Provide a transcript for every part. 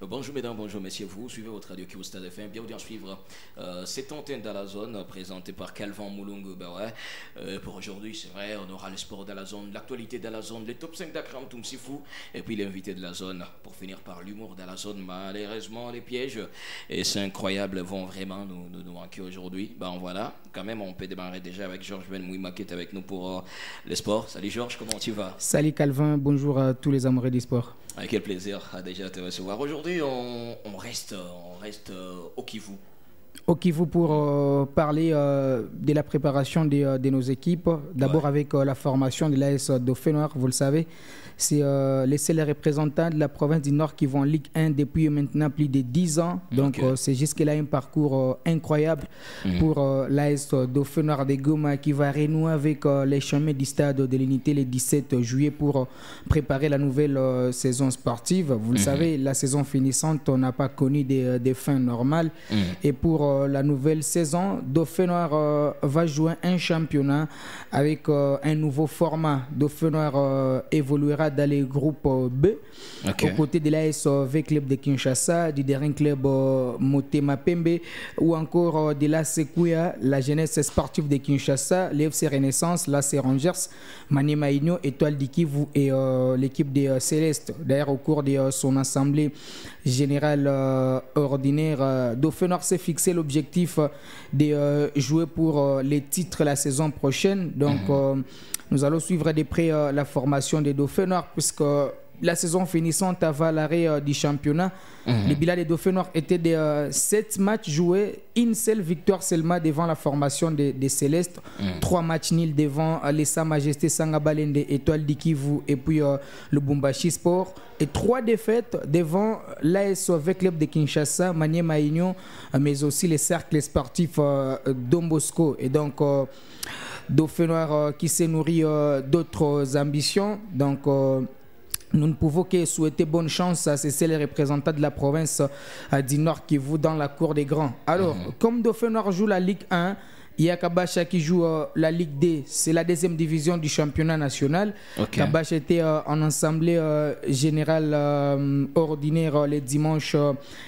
Bonjour mesdames, bonjour messieurs, vous suivez votre radio Kivu Stade FM, bienvenue à suivre cette antenne dans la zone présentée par Calvin Moulungu. Pour aujourd'hui, c'est vrai, on aura le sport dans la zone, l'actualité dans la zone, les top 5 d'Akram Toumsifou et puis l'invité de la zone pour finir par l'humour dans la zone. Malheureusement, les pièges, et c'est incroyable, vont vraiment nous manquer aujourd'hui. Voilà, quand même, on peut démarrer déjà avec Georges Ben Mouima qui est avec nous pour le sport. Salut Georges, comment tu vas? Salut Calvin, bonjour à tous les amoureux du sport. Avec quel plaisir déjà te recevoir. Aujourd'hui, on reste au Kivu. Au Kivu pour parler de la préparation de nos équipes. D'abord avec la formation de l'AS Dauphin Noir, vous le savez. C'est les seuls représentants de la province du Nord qui vont en Ligue 1 depuis maintenant plus de 10 ans. Donc c'est jusque-là un parcours incroyable pour l'AS Dauphin Noir de Goma qui va renouer avec les chemins du stade de l'Unité le 17 juillet pour préparer la nouvelle saison sportive. Vous le savez, la saison finissante, on n'a pas connu des fins normales. Et pour la nouvelle saison, Dauphin Noir va jouer un championnat avec un nouveau format. Dauphin Noir évoluera dans les groupes B, aux côtés de l'ASV Club de Kinshasa, du dernier club Motema Pembe, ou encore de la Sekouya, la jeunesse sportive de Kinshasa, l'FC Renaissance, l'AC Rangers, Maniema Union, Étoile du Kivu et l'équipe des Célestes. D'ailleurs, au cours de son assemblée générale ordinaire, Dauphin Noir s'est fixé l'objectif de jouer pour les titres la saison prochaine. Donc, nous allons suivre de près la formation des Dauphins Noirs puisque la saison finissante avant l'arrêt du championnat, le bilan des Dauphins Noirs était de 7 matchs joués, une seule victoire seulement devant la formation des Célestes, 3 matchs nuls devant les Sa Majesté Sangabalende, Étoile du Kivu et puis le Bumbashi Sport, et 3 défaites devant l'ASV Club de Kinshasa, Maniema Union, mais aussi les cercles sportifs Dombosco. Et donc Dauphin Noir qui s'est nourri d'autres ambitions. Donc nous ne pouvons que souhaiter bonne chance à ces seuls représentants de la province du Nord qui vont dans la cour des grands. Alors, comme Dauphin Noir joue la Ligue 1, il y a Kabacha qui joue la Ligue D, c'est la deuxième division du championnat national. Kabacha était en assemblée générale ordinaire le dimanche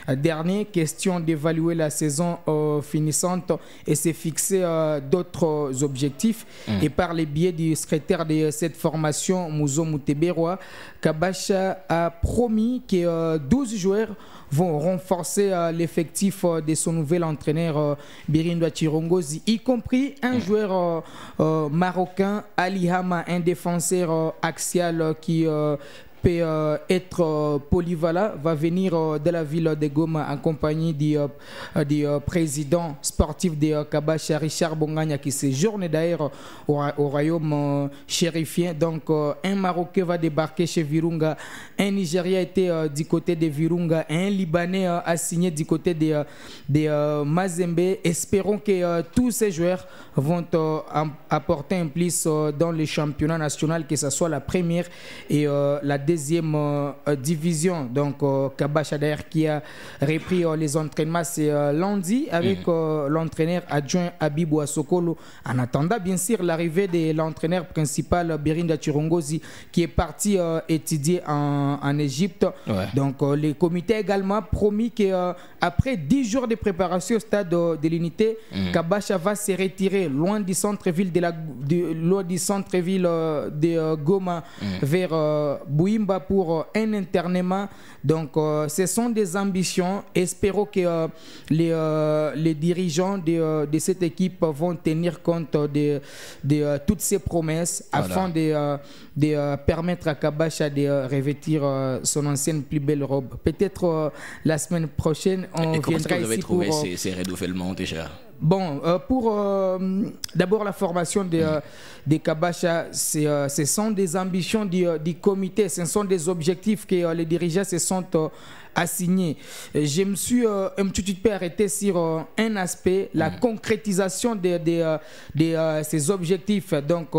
dernier. Question d'évaluer la saison finissante et s'est fixé d'autres objectifs. Et par le biais du secrétaire de cette formation, Mouzo Mouteberoa, Kabacha a promis que 12 joueurs vont renforcer l'effectif de son nouvel entraîneur Birindo Chirongozi, y compris un joueur marocain, Ali Hama, un défenseur axial qui peut être polyvalent, va venir de la ville de Goma en compagnie du président sportif de Kabacha, Richard Bongania, qui séjourne d'ailleurs au royaume chérifien. Donc un Marocain va débarquer chez Virunga, un Nigérien était du côté de Virunga, un Libanais a signé du côté de Mazembe. Espérons que tous ces joueurs vont apporter un plus dans le championnat national, que ce soit la première et la deuxième division. Donc Kabacha d'ailleurs qui a repris les entraînements, c'est lundi avec l'entraîneur adjoint Abibou Asokolo, en attendant bien sûr l'arrivée de l'entraîneur principal Birinda Chirongozi qui est parti étudier en Égypte. Donc le comité a également promis qu'après 10 jours de préparation au stade de l'Unité, Kabacha va se retirer loin du centre-ville de Goma vers Bouimba pour un internement. Donc ce sont des ambitions. Espérons que les dirigeants de cette équipe vont tenir compte de toutes ces promesses afin de permettre à Kabacha de revêtir son ancienne plus belle robe. Peut-être la semaine prochaine, on viendra ici pour... Comment vous avez trouvé ces renouvellements déjà? Bon, pour d'abord la formation de Kabacha, ce sont des ambitions du comité, ce sont des objectifs que les dirigeants se sont assignés. Je me suis un petit peu arrêté sur un aspect, la concrétisation de ces objectifs. Donc,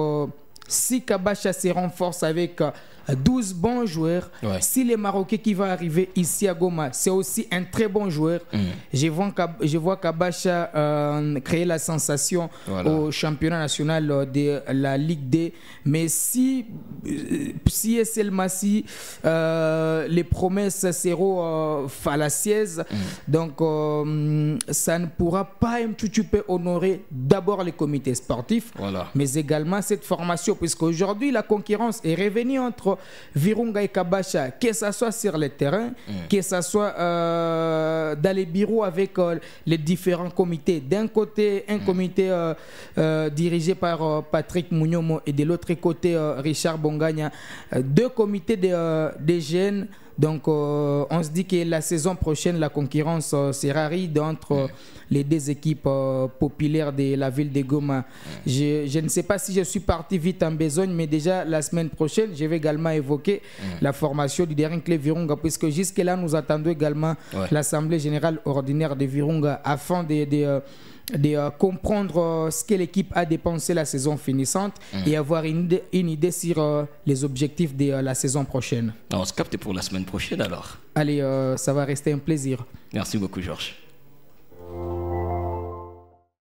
si Kabacha se renforce avec 12 bons joueurs. Ouais. Si les Marocains qui vont arriver ici à Goma, c'est aussi un très bon joueur. Je vois Kabacha créer la sensation au championnat national de la Ligue D. Mais si SL Massi, les promesses seront fallacieuses, donc ça ne pourra pas un petit peu honorer d'abord les comités sportifs, mais également cette formation, puisque aujourd'hui la concurrence est revenue entre Virunga et Kabacha, que ce soit sur le terrain, que ce soit dans les bureaux avec les différents comités. D'un côté, un comité dirigé par Patrick Mounyomo et de l'autre côté Richard Bongagna, deux comités des jeunes. Donc on se dit que la saison prochaine la concurrence sera rude entre les deux équipes populaires de la ville de Goma. Je ne sais pas si je suis parti vite en besogne, mais déjà la semaine prochaine je vais également évoquer la formation du dernier club Virunga, puisque jusque là nous attendons également l'assemblée générale ordinaire de Virunga afin de comprendre ce que l'équipe a dépensé la saison finissante et avoir une idée sur les objectifs de la saison prochaine. On se capte pour la semaine prochaine alors. Allez, ça va rester un plaisir. Merci beaucoup Georges.